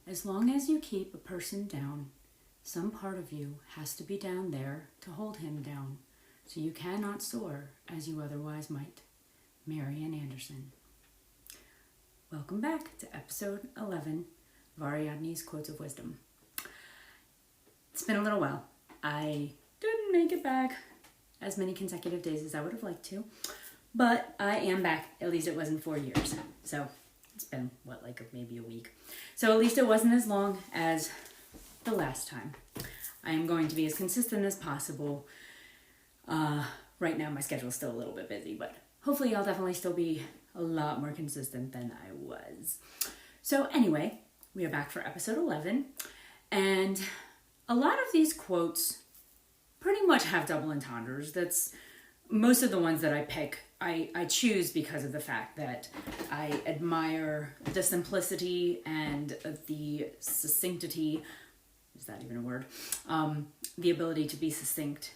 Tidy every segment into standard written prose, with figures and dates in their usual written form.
As long as you keep a person down, some part of you has to be down there to hold him down, so you cannot soar as you otherwise might. Marian Anderson. Welcome back to episode 11 of Ariadne's Quotes of Wisdom. It's been a little while. I didn't make it back as many consecutive days as I would have liked to, but I am back. At least it wasn't 4 years. So it's been, maybe a week. So at least it wasn't as long as the last time. I am going to be as consistent as possible. Right now my schedule is still a little bit busy, but hopefully I'll definitely still be a lot more consistent than I was. So anyway, we are back for episode 11, and a lot of these quotes pretty much have double entendres. That's most of the ones that I pick. I choose because of the fact that I admire the simplicity and the succinctity. Is that even a word? The ability to be succinct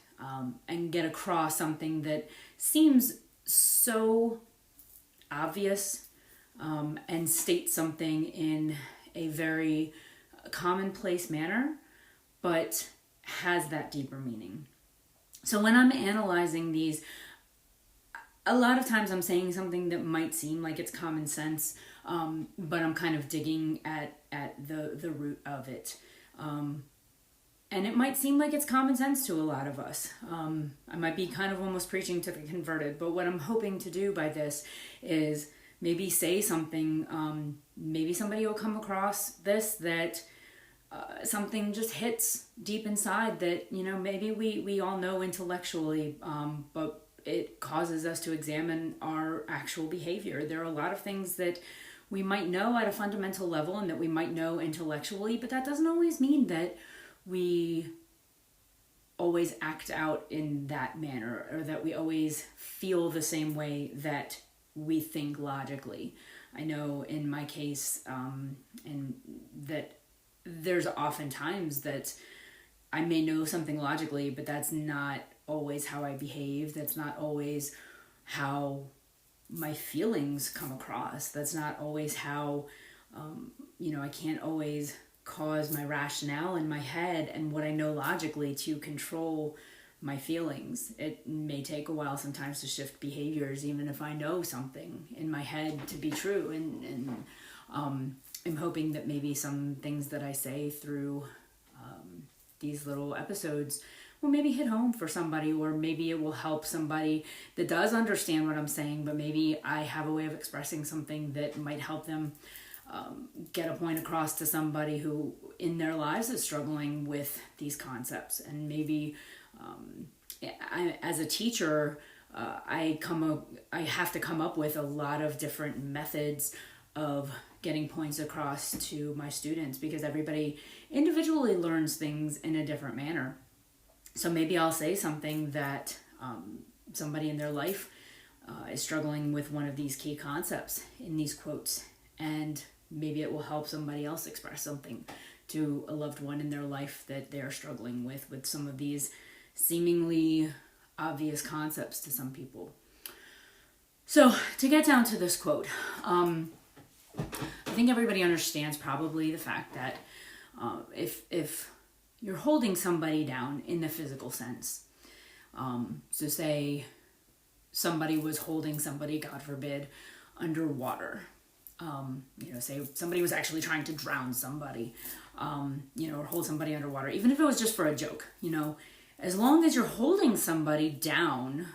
and get across something that seems so obvious and state something in a very commonplace manner, but has that deeper meaning. So when I'm analyzing these, a lot of times I'm saying something that might seem like it's common sense, but I'm kind of digging at the root of it. And it might seem like it's common sense to a lot of us. I might be kind of almost preaching to the converted, but what I'm hoping to do by this is maybe say something, maybe somebody will come across this that something just hits deep inside that, maybe we all know intellectually, but it causes us to examine our actual behavior. There are a lot of things that we might know at a fundamental level and that we might know intellectually, but that doesn't always mean that we always act out in that manner or that we always feel the same way that we think logically. I know in my case, and that there's often times that I may know something logically, but that's not always how I behave. That's not always how my feelings come across. That's not always how, I can't always cause my rationale in my head and what I know logically to control my feelings. It may take a while sometimes to shift behaviors, even if I know something in my head to be true. And I'm hoping that maybe some things that I say through these little episodes will maybe hit home for somebody, or maybe it will help somebody that does understand what I'm saying, but maybe I have a way of expressing something that might help them get a point across to somebody who in their lives is struggling with these concepts. And maybe as a teacher, I have to come up with a lot of different methods of getting points across to my students, because everybody individually learns things in a different manner. So maybe I'll say something that somebody in their life is struggling with one of these key concepts in these quotes, and maybe it will help somebody else express something to a loved one in their life that they're struggling with some of these seemingly obvious concepts to some people. So to get down to this quote, I think everybody understands probably the fact that if you're holding somebody down in the physical sense, so say somebody was holding somebody, God forbid, underwater. Say somebody was actually trying to drown somebody, or hold somebody underwater, even if it was just for a joke, as long as you're holding somebody down,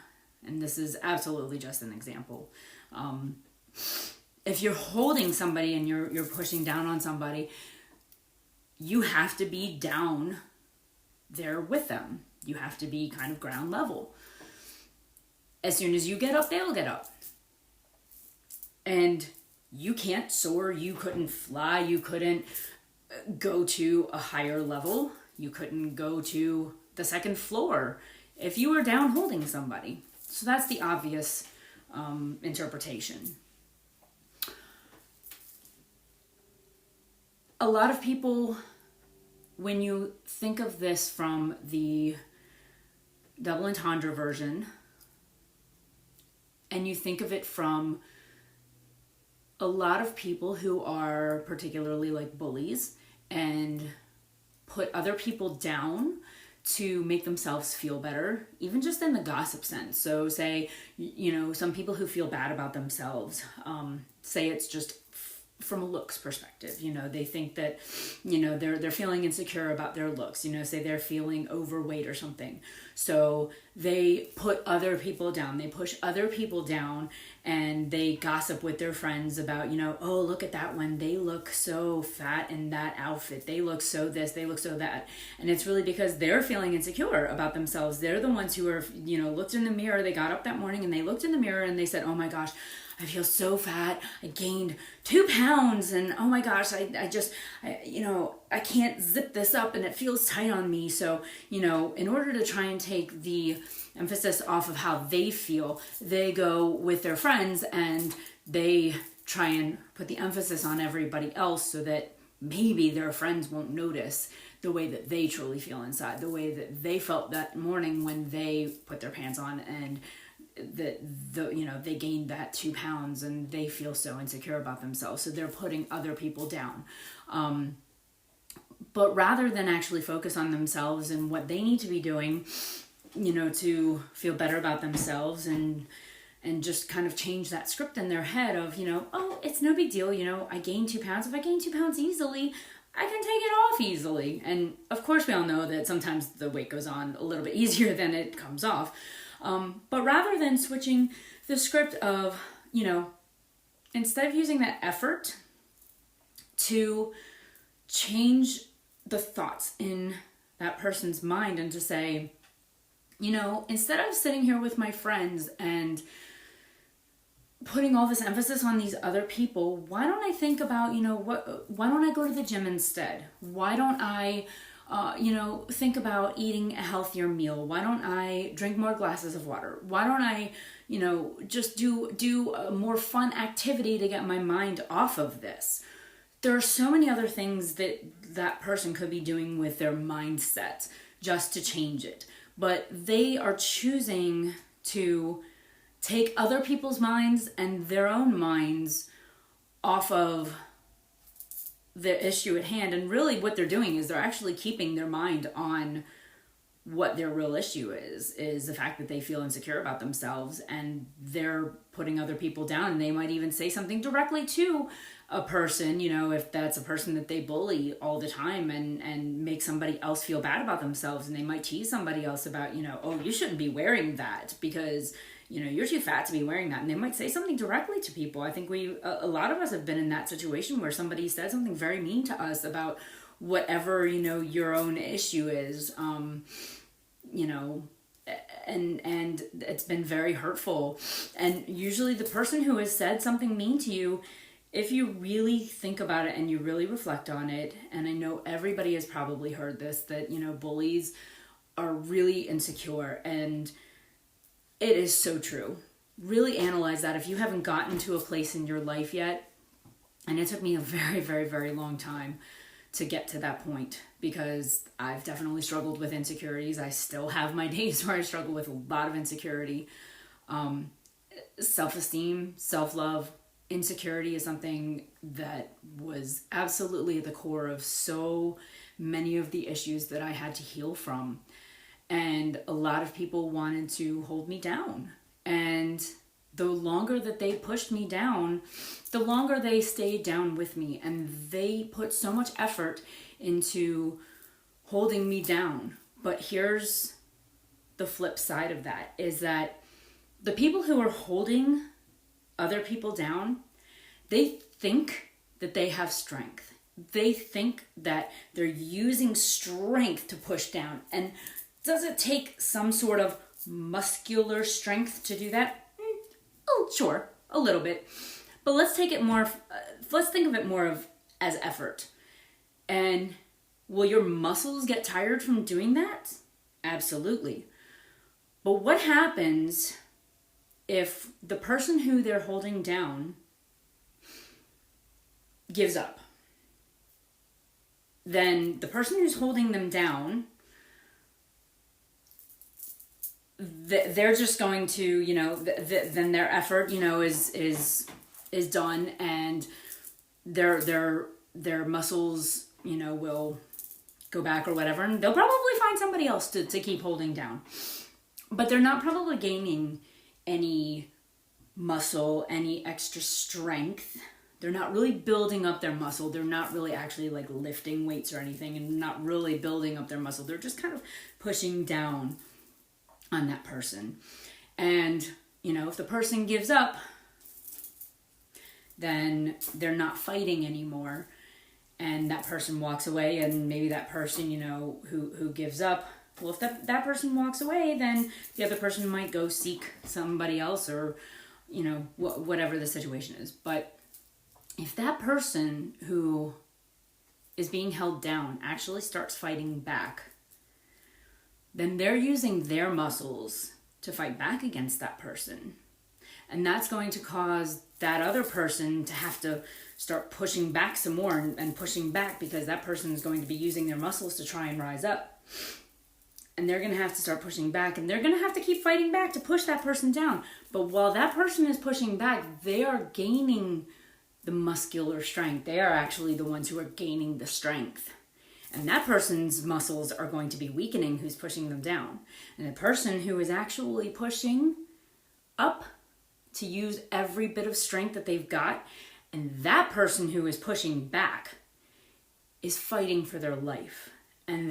and this is absolutely just an example, if you're holding somebody and you're pushing down on somebody, you have to be down there with them. You have to be kind of ground level. As soon as you get up, they'll get up. And you can't soar, you couldn't fly, you couldn't go to a higher level, you couldn't go to the second floor if you were down holding somebody. So that's the obvious interpretation. A lot of people, when you think of this from the double entendre version, and you think of it from a lot of people who are particularly like bullies and put other people down to make themselves feel better, even just in the gossip sense. So say, some people who feel bad about themselves, say it's just from a looks perspective, they think that, they're feeling insecure about their looks, say they're feeling overweight or something. So they put other people down, they push other people down, and they gossip with their friends about, oh, look at that one. They look so fat in that outfit. They look so this, they look so that. And it's really because they're feeling insecure about themselves. They're the ones who are, looked in the mirror. They got up that morning and they looked in the mirror and they said, oh my gosh, I feel so fat. I gained 2 pounds and oh my gosh, I can't zip this up and it feels tight on me. So, in order to try and take the emphasis off of how they feel, they go with their friends and they try and put the emphasis on everybody else so that maybe their friends won't notice the way that they truly feel inside, the way that they felt that morning when they put their pants on and they gained that 2 pounds and they feel so insecure about themselves. So they're putting other people down. But rather than actually focus on themselves and what they need to be doing, to feel better about themselves and just kind of change that script in their head of, oh, it's no big deal. I gained 2 pounds. If I gain 2 pounds easily, I can take it off easily. And of course we all know that sometimes the weight goes on a little bit easier than it comes off. But rather than switching the script of, instead of using that effort to change the thoughts in that person's mind and to say, instead of sitting here with my friends and putting all this emphasis on these other people, why don't I think about, why don't I go to the gym instead? Why don't I think about eating a healthier meal? Why don't I drink more glasses of water? Why don't I, just do a more fun activity to get my mind off of this? There are so many other things that person could be doing with their mindset just to change it. But they are choosing to take other people's minds and their own minds off of the issue at hand. And really what they're doing is they're actually keeping their mind on what their real issue is the fact that they feel insecure about themselves and they're putting other people down. And they might even say something directly to a person, if that's a person that they bully all the time and make somebody else feel bad about themselves. And they might tease somebody else about, oh, you shouldn't be wearing that because you're too fat to be wearing that. And they might say something directly to people. I think a lot of us have been in that situation where somebody said something very mean to us about whatever, your own issue is, and it's been very hurtful. And usually the person who has said something mean to you, if you really think about it and you really reflect on it, and I know everybody has probably heard this, that, bullies are really insecure, and it is so true. Really analyze that if you haven't gotten to a place in your life yet. And it took me a very, very, very long time to get to that point because I've definitely struggled with insecurities. I still have my days where I struggle with a lot of insecurity. Self-esteem, self-love, insecurity is something that was absolutely at the core of so many of the issues that I had to heal from. And a lot of people wanted to hold me down. And the longer that they pushed me down, the longer they stayed down with me. And they put so much effort into holding me down. But here's the flip side of that, is that the people who are holding other people down, they think that they have strength. They think that they're using strength to push down. And does it take some sort of muscular strength to do that? Oh, sure, a little bit. But let's think of it more of as effort. And will your muscles get tired from doing that? Absolutely. But what happens if the person who they're holding down gives up? Then the person who's holding them down, they're just going to, then their effort, is done, and their muscles will go back or whatever, and they'll probably find somebody else to keep holding down. But they're not probably gaining any muscle, any extra strength. They're not really building up their muscle. They're not really actually like lifting weights or anything and not really building up their muscle. They're just kind of pushing down on that person. And, if the person gives up, then they're not fighting anymore. And that person walks away, and maybe that person, who gives up, well, if that person walks away, then the other person might go seek somebody else or, whatever the situation is. But if that person who is being held down actually starts fighting back, then they're using their muscles to fight back against that person. And that's going to cause that other person to have to start pushing back some more and pushing back, because that person is going to be using their muscles to try and rise up. And they're going to have to start pushing back, and they're going to have to keep fighting back to push that person down. But while that person is pushing back, they are gaining the muscular strength. They are actually the ones who are gaining the strength. And that person's muscles are going to be weakening who's pushing them down. And the person who is actually pushing up to use every bit of strength that they've got, and that person who is pushing back is fighting for their life. And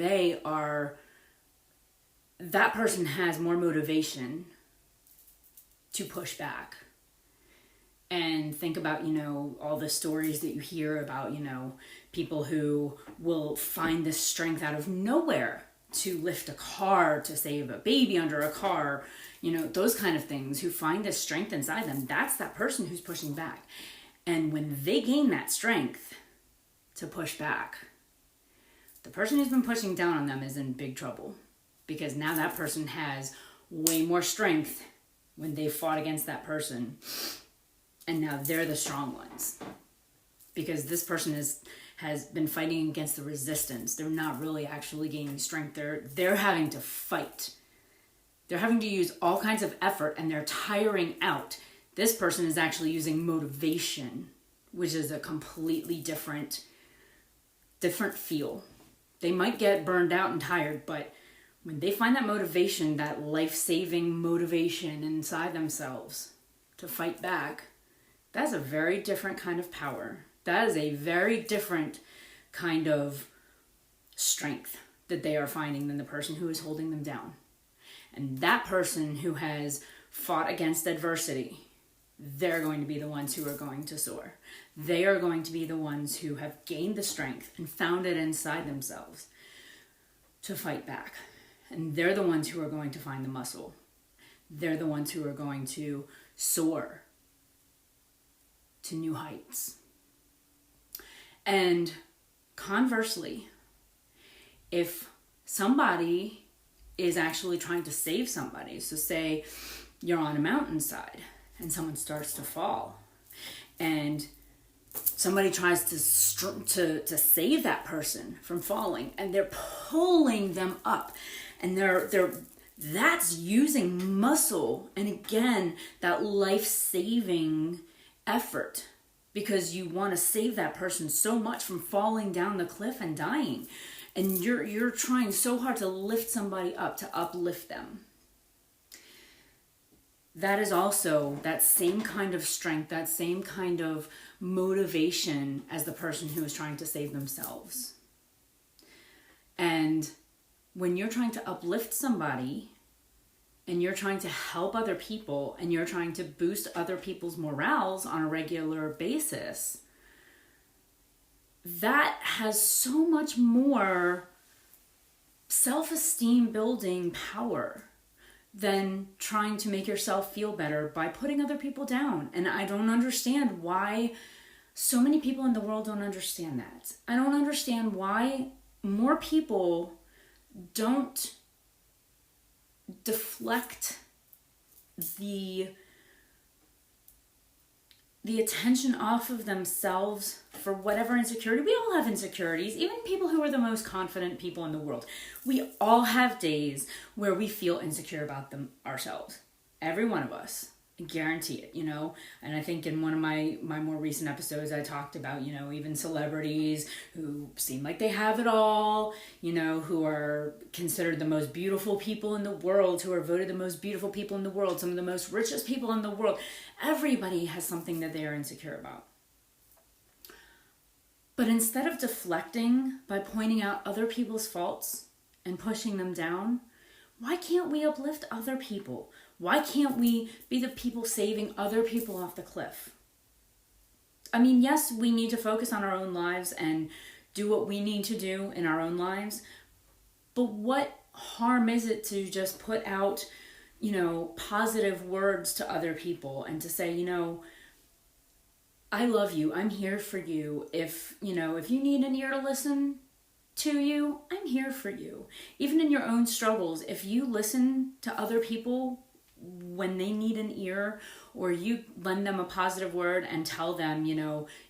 that person has more motivation to push back. And think about, all the stories that you hear about, people who will find this strength out of nowhere to lift a car, to save a baby under a car, those kind of things, who find this strength inside them. That's that person who's pushing back. And when they gain that strength to push back, the person who's been pushing down on them is in big trouble, because now that person has way more strength when they fought against that person. And now they're the strong ones, because this person has been fighting against the resistance. They're not really actually gaining strength. They're having to fight. They're having to use all kinds of effort, and they're tiring out. This person is actually using motivation, which is a completely different feel. They might get burned out and tired, but when they find that motivation, that life-saving motivation inside themselves to fight back, that's a very different kind of power. That is a very different kind of strength that they are finding than the person who is holding them down. And that person who has fought against adversity, they're going to be the ones who are going to soar. They are going to be the ones who have gained the strength and found it inside themselves to fight back. And they're the ones who are going to find the muscle. They're the ones who are going to soar to new heights. And conversely, if somebody is actually trying to save somebody, so say you're on a mountainside and someone starts to fall, and somebody tries to save that person from falling, and they're pulling them up, and that's using muscle, and again, that life-saving effort, because you want to save that person so much from falling down the cliff and dying, and you're trying so hard to lift somebody up, to uplift them. That is also that same kind of strength, that same kind of motivation as the person who is trying to save themselves. And when you're trying to uplift somebody, and you're trying to help other people, and you're trying to boost other people's morales on a regular basis, that has so much more self-esteem building power than trying to make yourself feel better by putting other people down. And I don't understand why so many people in the world don't understand that. I don't understand why more people don't deflect the attention off of themselves for whatever insecurity. We all have insecurities, even people who are the most confident people in the world. We all have days where we feel insecure about them ourselves. Every one of us. Guarantee it, and I think in one of my more recent episodes I talked about, even celebrities who seem like they have it all, who are considered the most beautiful people in the world, who are voted the most beautiful people in the world, some of the most richest people in the world. Everybody has something that they are insecure about. But instead of deflecting by pointing out other people's faults and pushing them down, why can't we uplift other people? Why can't we be the people saving other people off the cliff? I mean, yes, we need to focus on our own lives and do what we need to do in our own lives. But what harm is it to just put out, positive words to other people and to say, I love you. I'm here for you. If you need an ear to listen to you, I'm here for you. Even in your own struggles, if you listen to other people when they need an ear, or you lend them a positive word and tell them,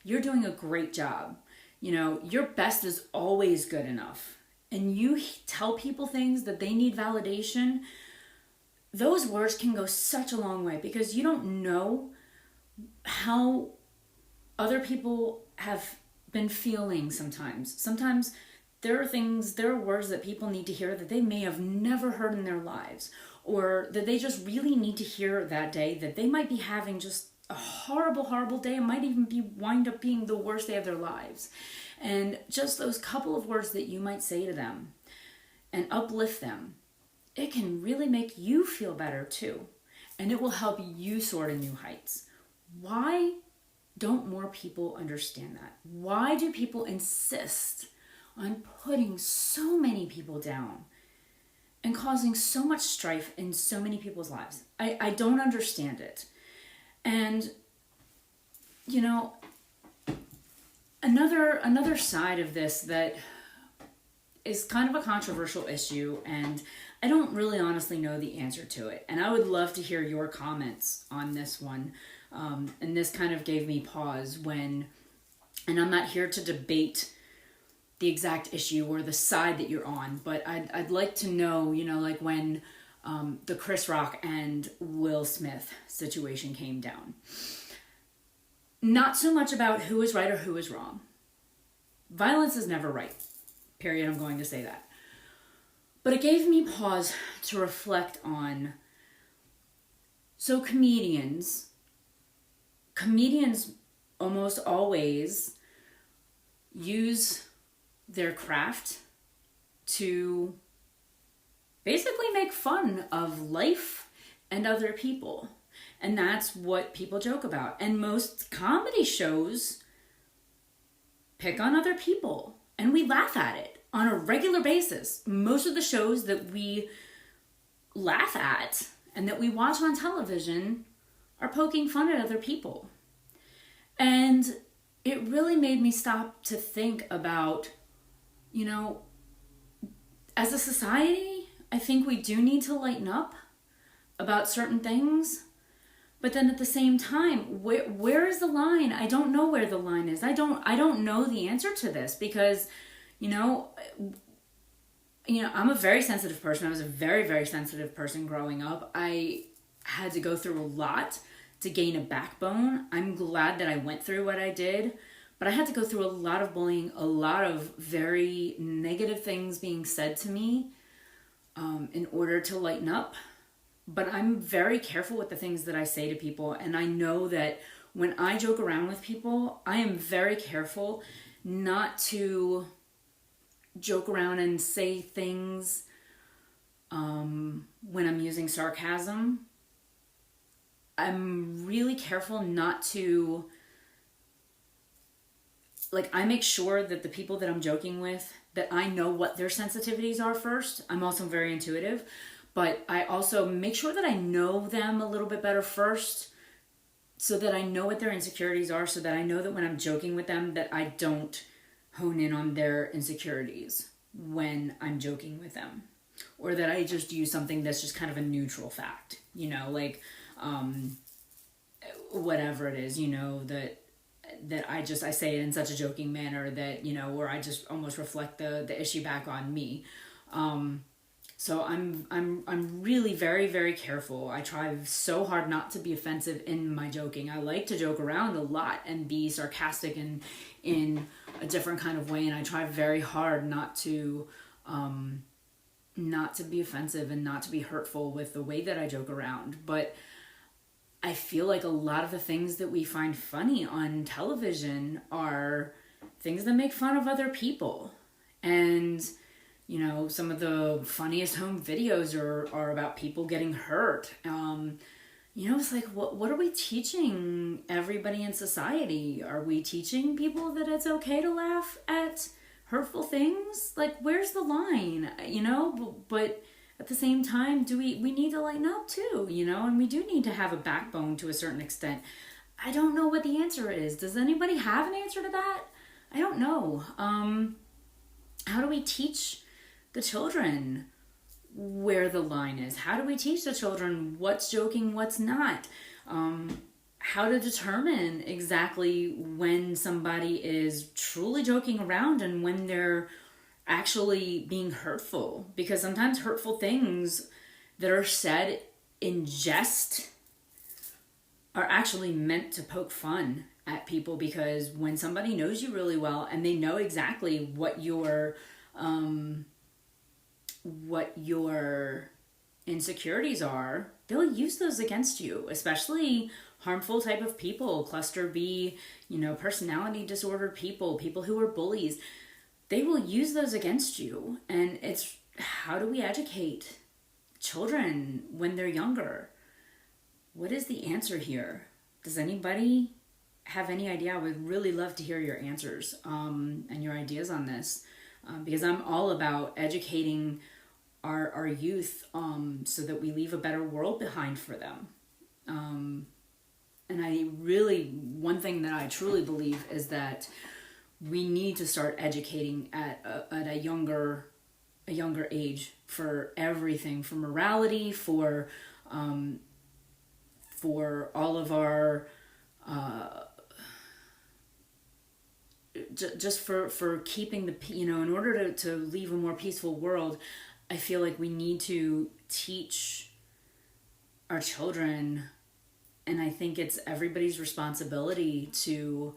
you're doing a great job. Your best is always good enough. And you tell people things that they need validation. Those words can go such a long way, because you don't know how other people have been feeling sometimes. Sometimes there are words that people need to hear that they may have never heard in their lives, or that they just really need to hear that day, that they might be having just a horrible, horrible day. It might even wind up being the worst day of their lives. And just those couple of words that you might say to them and uplift them, it can really make you feel better too. And it will help you soar to new heights. Why don't more people understand that? Why do people insist on putting so many people down and causing so much strife in so many people's lives? I don't understand it. And, another side of this that is kind of a controversial issue, and I don't really honestly know the answer to it. And I would love to hear your comments on this one. And this kind of gave me pause and I'm not here to debate the exact issue or the side that you're on, but I'd like to know, like when the Chris Rock and Will Smith situation came down. Not so much about who is right or who is wrong. Violence is never right. Period. I'm going to say that. But it gave me pause to reflect on, so comedians almost always use their craft to basically make fun of life and other people. And that's what people joke about. And most comedy shows pick on other people, and we laugh at it on a regular basis. Most of the shows that we laugh at and that we watch on television are poking fun at other people. And it really made me stop to think about, as a society, I think we do need to lighten up about certain things. But then at the same time, where is the line? I don't know where the line is. I don't know the answer to this, because, I'm a very sensitive person. I was a very, very sensitive person growing up. I had to go through a lot to gain a backbone. I'm glad that I went through what I did, but I had to go through a lot of bullying, a lot of very negative things being said to me in order to lighten up. But I'm very careful with the things that I say to people. And I know that when I joke around with people, I am very careful not to joke around and say things when I'm using sarcasm. I'm really careful not to, I make sure that the people that I'm joking with, that I know what their sensitivities are first. I'm also very intuitive. But I also make sure that I know them a little bit better first, so that I know what their insecurities are, so that I know that when I'm joking with them, that I don't hone in on their insecurities when I'm joking with them. Or that I just use something that's just kind of a neutral fact, whatever it is, that I say it in such a joking manner that, or I just almost reflect the issue back on me. So I'm really very, very careful. I try so hard not to be offensive in my joking. I like to joke around a lot and be sarcastic in a different kind of way, and I try very hard not to be offensive and not to be hurtful with the way that I joke around. But I feel like a lot of the things that we find funny on television are things that make fun of other people. And, you know, some of the funniest home videos are about people getting hurt. You know, it's like, what are we teaching everybody in society? Are we teaching people that it's okay to laugh at hurtful things? Like, where's the line? You know, but at the same time, we need to lighten up too, you know, and we do need to have a backbone to a certain extent. I don't know what the answer is. Does anybody have an answer to that? I don't know. How do we teach the children where the line is? How do we teach the children what's joking, what's not? How to determine exactly when somebody is truly joking around and when they're actually being hurtful, because sometimes hurtful things that are said in jest are actually meant to poke fun at people, because when somebody knows you really well and they know exactly what your insecurities are, they'll use those against you, especially harmful type of people, cluster B, you know, personality disordered people who are bullies. They will use those against you. And it's, how do we educate children when they're younger? What is the answer here? Does anybody have any idea? I would really love to hear your answers and your ideas on this, because I'm all about educating our youth so that we leave a better world behind for them. And I really, one thing that I truly believe is that we need to start educating at a younger age for everything, for morality, for all of our just for keeping the, you know, in order to leave a more peaceful world. I feel like we need to teach our children, and I think it's everybody's responsibility to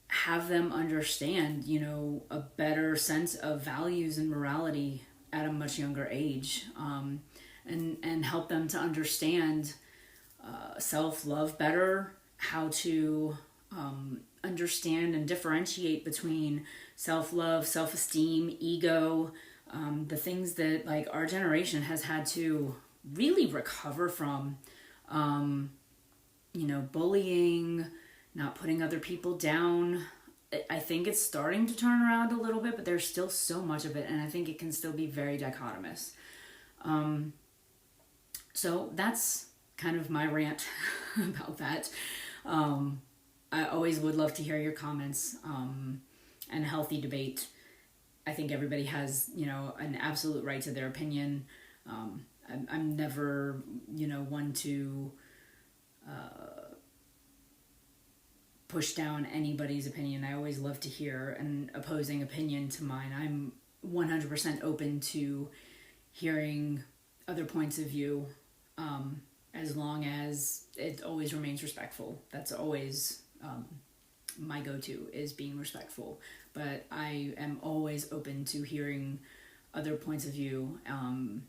have them understand, you know, a better sense of values and morality at a much younger age, and help them to understand self-love better, how to understand and differentiate between self-love, self-esteem, ego, the things that like our generation has had to really recover from, you know, bullying, not putting other people down. I think it's starting to turn around a little bit, but there's still so much of it, and I think it can still be very dichotomous. So that's kind of my rant about that. I always would love to hear your comments and healthy debate. I think everybody has, you know, an absolute right to their opinion. I'm never, you know, one to push down anybody's opinion. I always love to hear an opposing opinion to mine. I'm 100% open to hearing other points of view, as long as it always remains respectful. That's always my go-to, is being respectful. But I am always open to hearing other points of view and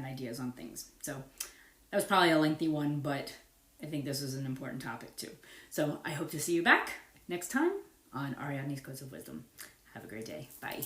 ideas on things. So that was probably a lengthy one, but I think this is an important topic too. So I hope to see you back next time on Ariadne's Codes of Wisdom. Have a great day. Bye.